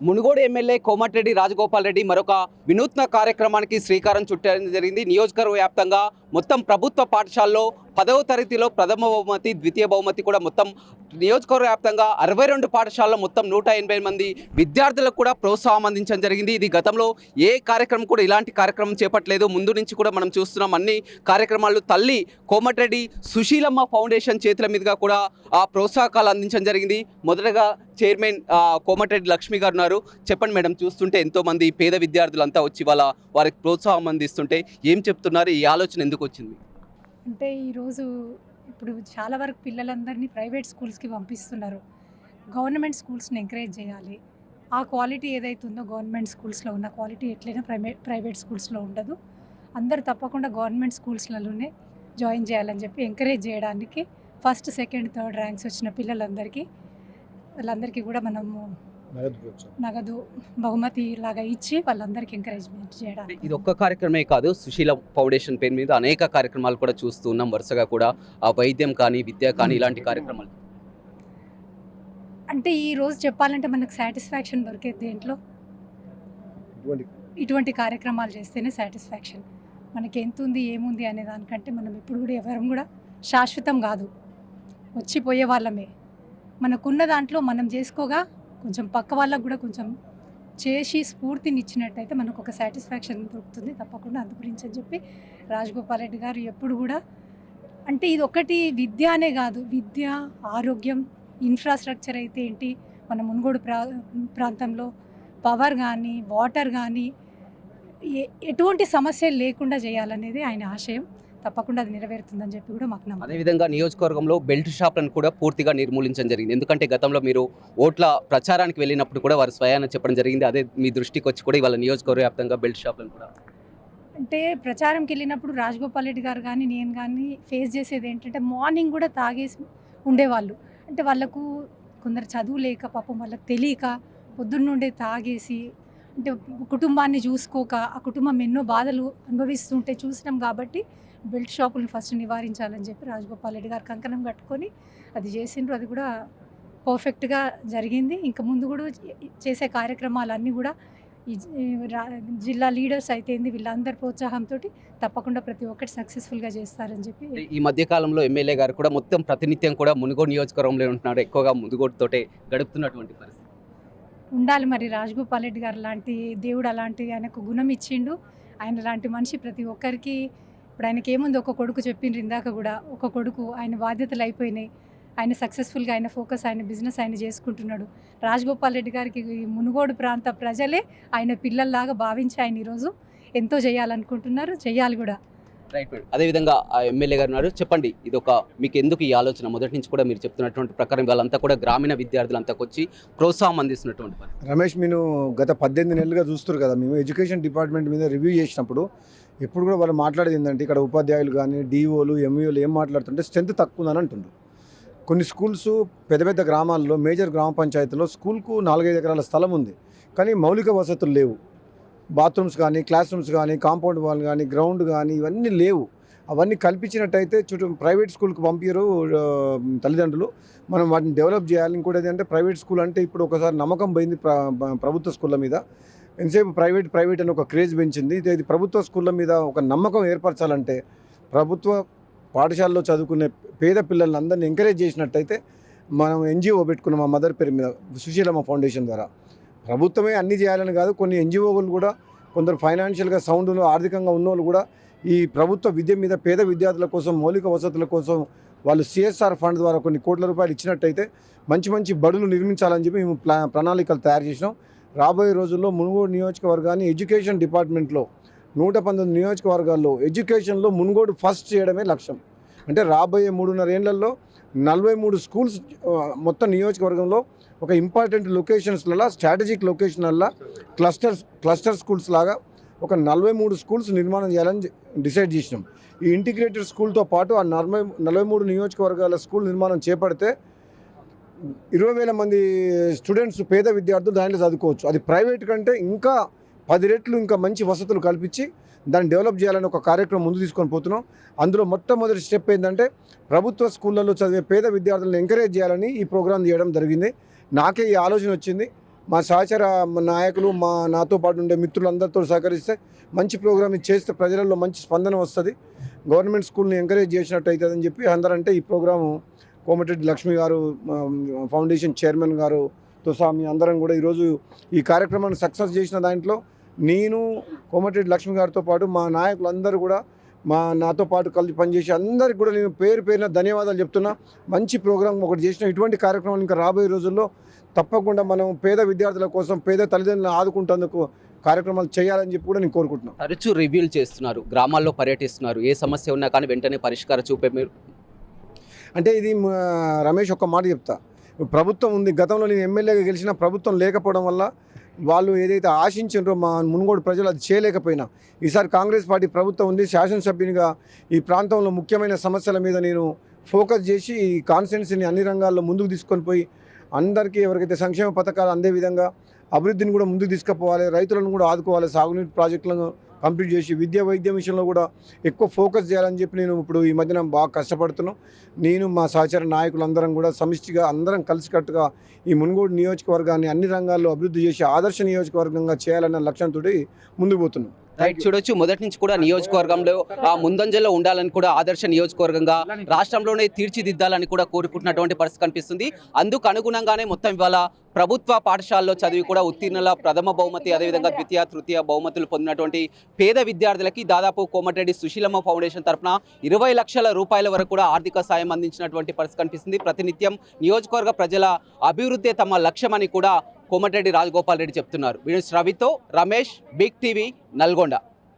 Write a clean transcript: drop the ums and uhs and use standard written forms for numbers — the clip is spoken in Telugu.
మునుగోడు ఎమ్మెల్యే కోమటిరెడ్డి రాజగోపాల్ రెడ్డి మరొక వినూత్న కార్యక్రమానికి శ్రీకారం చుట్టడం జరిగింది. నియోజకవర్గ వ్యాప్తంగా మొత్తం ప్రభుత్వ పాఠశాలలో 10వ తరగతిలో ప్రథమ బహుమతి, ద్వితీయ బహుమతి కూడా మొత్తం నియోజకవర్గ వ్యాప్తంగా 62 పాఠశాలలో మొత్తం 180 మంది విద్యార్థులకు కూడా ప్రోత్సాహం అందించడం జరిగింది. ఇది గతంలో ఏ కార్యక్రమం కూడా ఇలాంటి కార్యక్రమం చేపట్టలేదు. ముందు నుంచి కూడా మనం చూస్తున్నాం అన్ని కార్యక్రమాలు తల్లి కోమటిరెడ్డి సుశీలమ్మ ఫౌండేషన్ చేతుల మీదుగా కూడా ఆ ప్రోత్సాహకాలు అందించడం జరిగింది. మొదటగా చైర్మన్ కోమటిరెడ్డి లక్ష్మి గారు ఉన్నారు. చెప్పండి మేడం, చూస్తుంటే ఎంతోమంది పేద విద్యార్థులంతా వచ్చి వారికి ప్రోత్సాహం అందిస్తుంటే ఏం చెప్తున్నారు? ఈ ఆలోచన ఎందుకు వచ్చింది? అంటే ఈరోజు ఇప్పుడు చాలా వరకు పిల్లలందరినీ ప్రైవేట్ స్కూల్స్కి పంపిస్తున్నారు. గవర్నమెంట్ స్కూల్స్ని ఎంకరేజ్ చేయాలి. ఆ క్వాలిటీ ఏదైతే ఉందో గవర్నమెంట్ స్కూల్స్లో ఉన్న క్వాలిటీ ఎట్లయినా ప్రైవేట్ స్కూల్స్లో ఉండదు. అందరూ తప్పకుండా గవర్నమెంట్ స్కూల్స్లలోనే జాయిన్ చేయాలని చెప్పి ఎంకరేజ్ చేయడానికి ఫస్ట్, సెకండ్, థర్డ్ ర్యాంక్స్ వచ్చిన పిల్లలందరికీ వాళ్ళందరికీ కూడా మనము నగదు బహుమతి లాగా ఇచ్చి వాళ్ళందరికీ ఎంకరేజ్మెంట్ చేయడానికి. ఇది ఒక్క కార్యక్రమే కాదు, సుశీల ఫౌండేషన్ పేరు మీద అనేక కార్యక్రమాలు కూడా చూస్తూ ఉన్నాం. వరుసగా కూడా ఆ వైద్యం కానీ, విద్య కానీ ఇలాంటి కార్యక్రమాలు. అంటే ఈ రోజు చెప్పాలంటే మనకు సాటిస్ఫాక్షన్ దొరికేది దేంట్లో? ఇటువంటి కార్యక్రమాలు చేస్తేనే సాటిస్ఫాక్షన్. మనకి ఎంత ఉంది, ఏముంది అనే దానికంటే మనం ఇప్పుడు కూడా ఎవరం కూడా శాశ్వతం కాదు, వచ్చిపోయే వాళ్ళమే. మనకున్న దాంట్లో మనం చేసుకోగా కొంచెం పక్క వాళ్ళకు కూడా కొంచెం చేసి స్ఫూర్తిని ఇచ్చినట్టయితే మనకు ఒక సాటిస్ఫాక్షన్ దొరుకుతుంది తప్పకుండా. అందు గురించి అని చెప్పి రాజగోపాల్ రెడ్డి గారు ఎప్పుడు కూడా అంటే ఇది ఒకటి విద్య అనే కాదు, విద్య, ఆరోగ్యం, ఇన్ఫ్రాస్ట్రక్చర్ అయితే ఏంటి, మన మునుగోడు ప్రాంతంలో పవర్ కానీ, వాటర్ కానీ ఎటువంటి సమస్యలు లేకుండా చేయాలనేది ఆయన ఆశయం. తప్పకుండా అది నెరవేరుతుందని చెప్పి కూడా మాకు నమ్మకం. అదేవిధంగా నియోజకవర్గంలో బెల్ట్ షాప్లను కూడా పూర్తిగా నిర్మూలించడం జరిగింది. ఎందుకంటే గతంలో మీరు ఓట్ల ప్రచారానికి వెళ్ళినప్పుడు కూడా వారు స్వయాన చెప్పడం జరిగింది. అదే మీ దృష్టికి వచ్చి కూడా ఇవాళ నియోజకవర్గ వ్యాప్తంగా బెల్ట్ షాప్లను కూడా అంటే ప్రచారంకి వెళ్ళినప్పుడు రాజగోపాల్ రెడ్డి గారు కానీ నేను కానీ ఫేస్ చేసేది ఏంటంటే మార్నింగ్ కూడా తాగేసి ఉండేవాళ్ళు. అంటే వాళ్ళకు కొందరు చదువు లేక పాపం వాళ్ళకి తెలియక పొద్దున్నుండే తాగేసి అంటే కుటుంబాన్ని చూసుకోక ఆ కుటుంబం ఎన్నో బాధలు అనుభవిస్తుంటే చూసినాం. కాబట్టి బెల్ట్ షాపులను ఫస్ట్ నివారించాలని చెప్పి రాజగోపాల్ రెడ్డి గారు కంకణం కట్టుకొని అది చేసిండ్రు. అది కూడా పర్ఫెక్ట్గా జరిగింది. ఇంకా ముందు కూడా చేసే కార్యక్రమాలన్నీ కూడా ఈ జిల్లా లీడర్స్ అయితే వీళ్ళందరి ప్రోత్సాహంతో తప్పకుండా ప్రతి ఒక్కటి సక్సెస్ఫుల్గా చేస్తారని చెప్పి. ఈ మధ్య కాలంలో ఎమ్మెల్యే గారు కూడా మొత్తం ప్రతినిత్యం కూడా మునుగోడు నియోజకవర్గంలో ఉంటున్నాడు. ఎక్కువగా మునుగోడుతోటే గడుపుతున్నటువంటి పరిస్థితి ఉండాలి. మరి రాజగోపాల్ రెడ్డి గారు లాంటి దేవుడు అలాంటి ఆయనకు గుణం ఇచ్చిండు. ఆయన లాంటి మనిషి ప్రతి ఒక్కరికి ఇప్పుడు ఆయనకి ఏముంది, ఒక కొడుకు చెప్పిండ్రు ఇందాక కూడా, ఒక కొడుకు, ఆయన బాధ్యతలు అయిపోయినాయి. ఆయన సక్సెస్ఫుల్గా ఆయన ఫోకస్, ఆయన బిజినెస్ ఆయన చేసుకుంటున్నాడు. రాజగోపాల్ రెడ్డి గారికి మునుగోడు ప్రాంత ప్రజలే ఆయన పిల్లల్లాగా భావించి ఆయన ఈరోజు ఎంతో చేయాలనుకుంటున్నారు, చేయాలి కూడా. రైట్. అదేవిధంగా ఆ ఎమ్మెల్యే గారు ఉన్నారు. చెప్పండి, ఇది మీకు ఎందుకు ఈ ఆలోచన? మొదటి నుంచి కూడా మీరు చెప్తున్నటువంటి ప్రకారం వాళ్ళంతా కూడా గ్రామీణ విద్యార్థులంతా వచ్చి ప్రోత్సాహం అందిస్తున్నటువంటి పని. రమేష్, మీరు గత 18 నెలలుగా చూస్తారు కదా, మేము ఎడ్యుకేషన్ డిపార్ట్మెంట్ మీద రివ్యూ చేసినప్పుడు ఎప్పుడు కూడా వాళ్ళు మాట్లాడేది ఏంటంటే ఇక్కడ ఉపాధ్యాయులు కానీ, డిఓలు, ఎంఈఓలు ఏం మాట్లాడుతుంటే స్ట్రెంత్ తక్కువ ఉందని అంటుండ్రు. కొన్ని స్కూల్స్ పెద్ద పెద్ద గ్రామాల్లో, మేజర్ గ్రామ పంచాయతీలో స్కూల్కు 4-5 ఎకరాల స్థలం ఉంది, కానీ మౌలిక వసతులు లేవు. బాత్రూమ్స్ కానీ, క్లాస్ రూమ్స్ కానీ, కాంపౌండ్ వాల్ కానీ, గ్రౌండ్ కానీ ఇవన్నీ లేవు. అవన్నీ కల్పించినట్టయితే చుట్టూ ప్రైవేట్ స్కూల్కి పంపించరు తల్లిదండ్రులు. మనం వాటిని డెవలప్ చేయాలి. ఇంకోటి ఏంటంటే ప్రైవేట్ స్కూల్ అంటే ఇప్పుడు ఒకసారి నమ్మకం పోయింది ప్రభుత్వ స్కూళ్ళ మీద. ఎంతసేపు ప్రైవేట్ అని ఒక క్రేజ్ పెంచింది. ఇది ప్రభుత్వ స్కూళ్ళ మీద ఒక నమ్మకం ఏర్పరచాలంటే ప్రభుత్వ పాఠశాలలో చదువుకునే పేద పిల్లల్ని అందరినీ ఎంకరేజ్ చేసినట్టయితే, మనం ఎన్జిఓ పెట్టుకున్నాం మా మదర్ పేరు మీద, సుశీలమ్మ ఫౌండేషన్ ద్వారా. ప్రభుత్వమే అన్నీ చేయాలని కాదు, కొన్ని ఎన్జిఓలు కూడా, కొందరు ఫైనాన్షియల్గా సౌండ్లో ఆర్థికంగా ఉన్నోళ్ళు కూడా ఈ ప్రభుత్వ విద్య మీద పేద విద్యార్థుల కోసం, మౌలిక వసతుల కోసం వాళ్ళు సిఎస్ఆర్ ఫండ్ ద్వారా కొన్ని కోట్ల రూపాయలు ఇచ్చినట్టయితే మంచి మంచి బడులు నిర్మించాలని చెప్పి మేము ప్రణాళికలు తయారు చేసినాం. రాబోయే రోజుల్లో మునుగోడు నియోజకవర్గాన్ని ఎడ్యుకేషన్ డిపార్ట్మెంట్లో 119 నియోజకవర్గాల్లో ఎడ్యుకేషన్లో మునుగోడు ఫస్ట్ చేయడమే లక్ష్యం. అంటే రాబోయే 3.5 ఏళ్లలో 43 స్కూల్స్ మొత్తం నియోజకవర్గంలో ఒక ఇంపార్టెంట్ లొకేషన్స్లలో, స్ట్రాటజిక్ లొకేషన్లలో క్లస్టర్ స్కూల్స్ లాగా ఒక 43 స్కూల్స్ నిర్మాణం చేయాలని డిసైడ్ చేసినాం. ఈ ఇంటిగ్రేటెడ్ స్కూల్తో పాటు ఆ 43 నియోజకవర్గాల స్కూల్ నిర్మాణం చేపడితే 20,000 మంది స్టూడెంట్స్, పేద విద్యార్థులు దాంట్లో చదువుకోవచ్చు. అది ప్రైవేట్ కంటే ఇంకా 10 రెట్లు ఇంకా మంచి వసతులు కల్పించి దాన్ని డెవలప్ చేయాలని ఒక కార్యక్రమం ముందు తీసుకొని పోతున్నాం. అందులో మొట్టమొదటి స్టెప్ ఏంటంటే ప్రభుత్వ స్కూళ్ళల్లో చదివే పేద విద్యార్థులను ఎంకరేజ్ చేయాలని ఈ ప్రోగ్రాం చేయడం జరిగింది. నాకే ఈ ఆలోచన వచ్చింది. మా సహచర నాయకులు నాతో పాటు ఉండే మిత్రులందరితో సహకరిస్తే మంచి ప్రోగ్రామ్ ఇది చేస్తే ప్రజలలో మంచి స్పందన వస్తుంది, గవర్నమెంట్ స్కూల్ని ఎంకరేజ్ చేసినట్టు అవుతుందని చెప్పి అందరంటే ఈ ప్రోగ్రాము కోమటిరెడ్డి లక్ష్మి గారు ఫౌండేషన్ చైర్మన్ గారుతో సహా మీ అందరం కూడా ఈరోజు ఈ కార్యక్రమాన్ని సక్సెస్ చేసిన దాంట్లో నేను కోమటిరెడ్డి లక్ష్మి గారితో పాటు మా నాయకులందరూ కూడా నాతో పాటు కలిసి పనిచేసి అందరికి కూడా నేను పేరున ధన్యవాదాలు చెప్తున్నా. మంచి ప్రోగ్రాం ఒకటి చేసిన ఇటువంటి కార్యక్రమాలు ఇంకా రాబోయే రోజుల్లో తప్పకుండా మనం పేద విద్యార్థుల కోసం పేద తల్లిదండ్రులను ఆదుకుంటేందుకు కార్యక్రమాలు చేయాలని చెప్పి కూడా నేను కోరుకుంటున్నాను. తరచూ రివ్యూలు చేస్తున్నారు, గ్రామాల్లో పర్యటిస్తున్నారు, ఏ సమస్య ఉన్నా కానీ వెంటనే పరిష్కారం చూపే మీరు అంటే ఇది రమేష్ ఒక్క మాట చెప్తా, ప్రభుత్వం ఉంది, గతంలో నేను ఎమ్మెల్యేగా గెలిచిన ప్రభుత్వం లేకపోవడం వల్ల వాళ్ళు ఏదైతే ఆశించారో మా మునుగోడు ప్రజలు అది చేయలేకపోయినా ఈసారి కాంగ్రెస్ పార్టీ ప్రభుత్వం ఉంది, శాసనసభ్యునిగా ఈ ప్రాంతంలో ముఖ్యమైన సమస్యల మీద నేను ఫోకస్ చేసి ఈ కాన్స్టిట్యున్సీని అన్ని రంగాల్లో ముందుకు తీసుకొని పోయి అందరికీ ఎవరికైతే సంక్షేమ పథకాలు అందే విధంగా అభివృద్ధిని కూడా ముందుకు తీసుకుపోవాలి, రైతులను కూడా ఆదుకోవాలి, సాగునీటి ప్రాజెక్టులను కంప్లీట్ చేసి వైద్యం విషయంలో కూడా ఎక్కువ ఫోకస్ చేయాలని చెప్పి నేను ఇప్పుడు ఈ మధ్యన బాగా కష్టపడుతున్నాను. నేను మా సహచర నాయకులందరం కూడా సమిష్టిగా అందరం కలిసికట్టుగా ఈ మునుగోడు నియోజకవర్గాన్ని అన్ని రంగాల్లో అభివృద్ధి చేసి ఆదర్శ నియోజకవర్గంగా చేయాలన్న లక్ష్యంతో ముందుకు పోతున్నాం. రైట్, చూడొచ్చు మొదటి నుంచి కూడా నియోజకవర్గంలో ఆ ముందంజలో ఉండాలని కూడా ఆదర్శ నియోజకవర్గంగా రాష్ట్రంలోనే తీర్చిదిద్దాలని కూడా కోరుకుంటున్నటువంటి పరిస్థితి కనిపిస్తుంది. అందుకు అనుగుణంగానే మొత్తం ఇవాళ ప్రభుత్వ పాఠశాలలో చదివి కూడా ఉత్తీర్ణుల ప్రథమ బహుమతి, అదేవిధంగా ద్వితీయ తృతీయ బహుమతులు పొందినటువంటి పేద విద్యార్థులకి దాదాపు కోమటిరెడ్డి సుశీలమ్మ ఫౌండేషన్ తరఫున 20 లక్షల రూపాయల వరకు కూడా ఆర్థిక సాయం అందించినటువంటి పరిస్థితి కనిపిస్తుంది. ప్రతినిత్యం నియోజకవర్గ ప్రజల అభివృద్ధి తమ లక్ష్యమని కూడా కోమటిరెడ్డి రాజగోపాల్ రెడ్డి చెప్తున్నారు. వీడియో రవితో రమేష్, బిగ్ టీవీ, నల్గొండ.